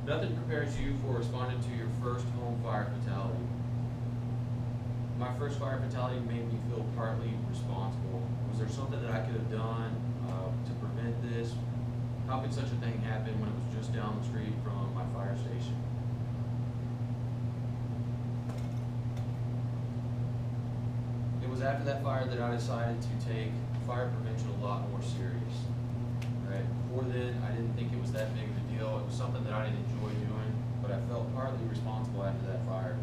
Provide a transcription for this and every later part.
Nothing prepares you for responding to your first home fire fatality. My first fire fatality made me feel partly responsible. Was there something that I could have done to prevent this? How could such a thing happen when it was just down the street from my fire station? It was after that fire that I decided to take fire prevention a lot more serious. Right? Before then, I didn't think it was that big of a deal. It was something that I didn't enjoy doing, but I felt partly responsible after that fire.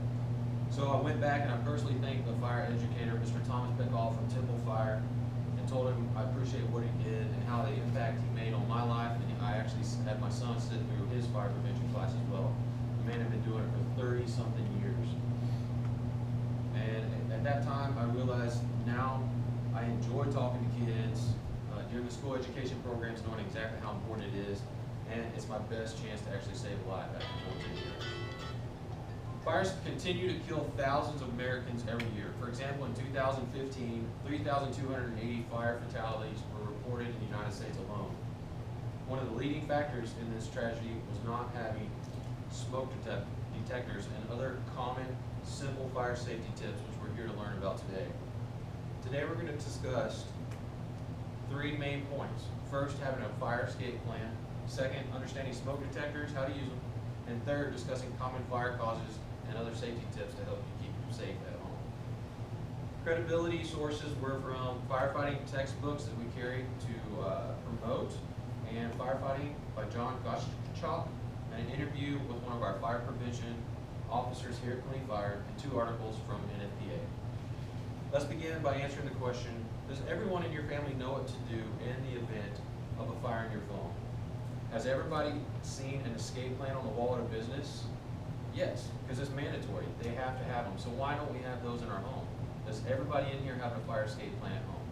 So I went back and I personally thanked the fire educator, Mr. Thomas Beckall from Temple Fire, and told him I appreciate what he did and how the impact he made on my life. And I actually had my son sit through his fire prevention class as well. The man had been doing it for 30-something years. And at that time, I realized now I enjoy talking to kids during the school education programs, knowing exactly how important it is, and it's my best chance to actually save a life after 14 years. Fires continue to kill thousands of Americans every year. For example, in 2015, 3,280 fire fatalities were reported in the United States alone. One of the leading factors in this tragedy was not having smoke detectors and other common, simple fire safety tips, which we're here to learn about today. Today we're going to discuss 3 main points. First, having a fire escape plan. Second, understanding smoke detectors, how to use them. And third, discussing common fire causes and other safety tips to help you keep you safe at home. Credibility sources were from firefighting textbooks that we carry to promote, and Firefighting by John Gottschalk, and an interview with one of our fire prevention officers here at Clean Fire, and 2 articles from NFPA. Let's begin by answering the question, does everyone in your family know what to do in the event of a fire in your phone? Has everybody seen an escape plan on the wall at a business? Yes, because it's mandatory. They have to have them. So why don't we have those in our home? Does everybody in here have a fire escape plan at home?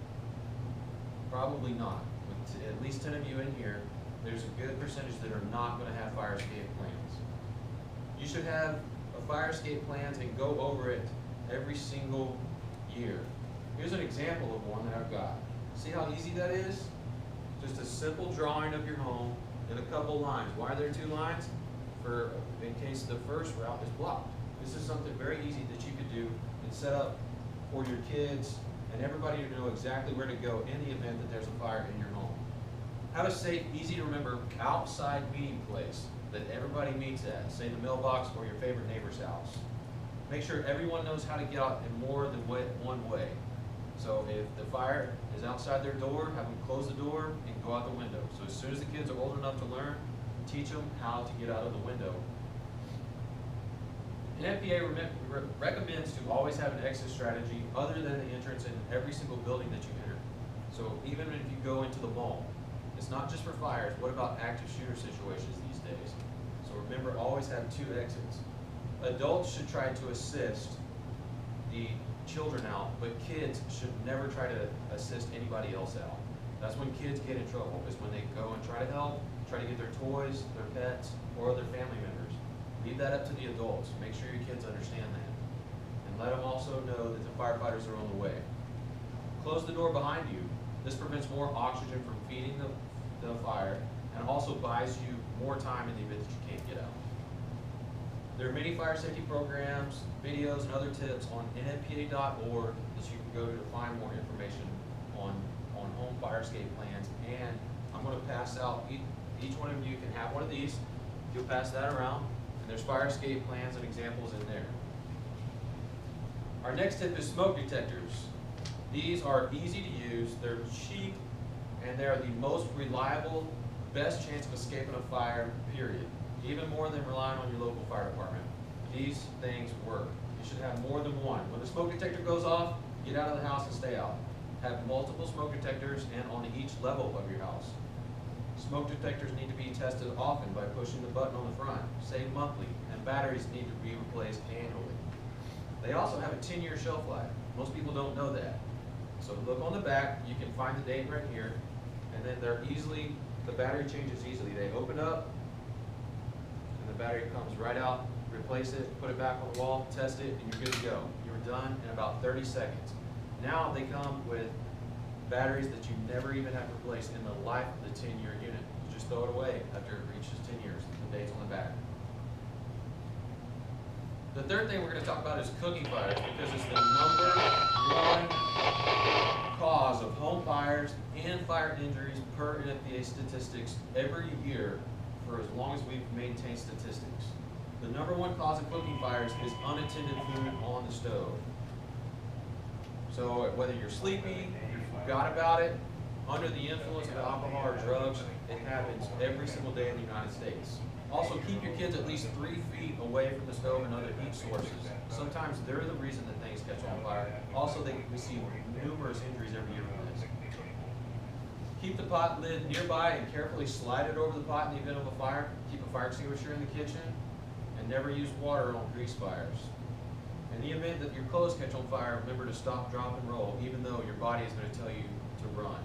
Probably not. With at least 10 of you in here, there's a good percentage that are not going to have fire escape plans. You should have a fire escape plan and go over it every single year. Here's an example of one that I've got. See how easy that is? Just a simple drawing of your home and a couple lines. Why are there 2 lines? In case the first route is blocked. This is something very easy that you could do and set up for your kids and everybody to know exactly where to go in the event that there's a fire in your home. Have a safe, easy to remember outside meeting place that everybody meets at, say the mailbox or your favorite neighbor's house. Make sure everyone knows how to get out in more than one way. So if the fire is outside their door, have them close the door and go out the window. So as soon as the kids are old enough to learn, teach them how to get out of the window. NFPA recommends to always have an exit strategy other than the entrance in every single building that you enter. So even if you go into the mall, it's not just for fires. What about active shooter situations these days? So remember, always have 2 exits. Adults should try to assist the children out, but kids should never try to assist anybody else out. That's when kids get in trouble, is when they go and try to help, try to get their toys, their pets, or other family members. Leave that up to the adults. Make sure your kids understand that. And let them also know that the firefighters are on the way. Close the door behind you. This prevents more oxygen from feeding the fire and also buys you more time in the event that you can't get out. There are many fire safety programs, videos, and other tips on nfpa.org that you can go to find more information on home fire escape plans. And I'm going to pass out, each one of you can have one of these. You'll pass that around, and there's fire escape plans and examples in there. Our next tip is smoke detectors. These are easy to use, they're cheap, and they're the most reliable, best chance of escaping a fire, period. Even more than relying on your local fire department. These things work. You should have more than one. When the smoke detector goes off, get out of the house and stay out. Have multiple smoke detectors and on each level of your house. Smoke detectors need to be tested often by pushing the button on the front, say monthly, and batteries need to be replaced annually. They also have a 10-year shelf life. Most people don't know that. So look on the back, you can find the date right here, and then the battery changes easily. They open up, and the battery comes right out, replace it, put it back on the wall, test it, and you're good to go. You're done in about 30 seconds. Now they come with batteries that you never even have replaced in the life of the 10-year unit. You just throw it away after it reaches 10 years. The date's on the back. The third thing we're going to talk about is cooking fires, because it's the #1 cause of home fires and fire injuries per NFPA statistics every year for as long as we've maintained statistics. The #1 cause of cooking fires is unattended food on the stove. So whether you're sleepy, you forgot about it, under the influence of alcohol or drugs, it happens every single day in the United States. Also, keep your kids at least 3 feet away from the stove and other heat sources. Sometimes they're the reason that things catch on fire. Also, we see numerous injuries every year from this. Keep the pot lid nearby and carefully slide it over the pot in the event of a fire. Keep a fire extinguisher in the kitchen, and never use water on grease fires. In the event that your clothes catch on fire, remember to stop, drop, and roll, even though your body is going to tell you to run.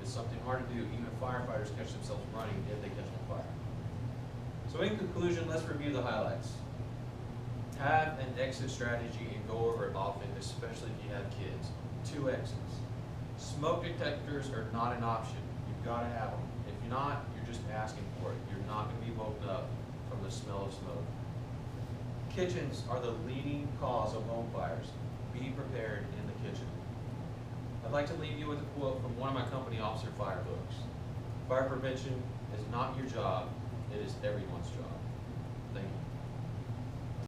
It's something hard to do, even if firefighters catch themselves running if they catch on fire. So in conclusion, let's review the highlights. Have an exit strategy and go over it often, especially if you have kids. 2 exits. Smoke detectors are not an option. You've got to have them. If you're not, you're just asking for it. You're not going to be woken up from the smell of smoke. Kitchens are the leading cause of home fires. Be prepared in the kitchen. I'd like to leave you with a quote from one of my company officer fire books. Fire prevention is not your job, it is everyone's job. Thank you.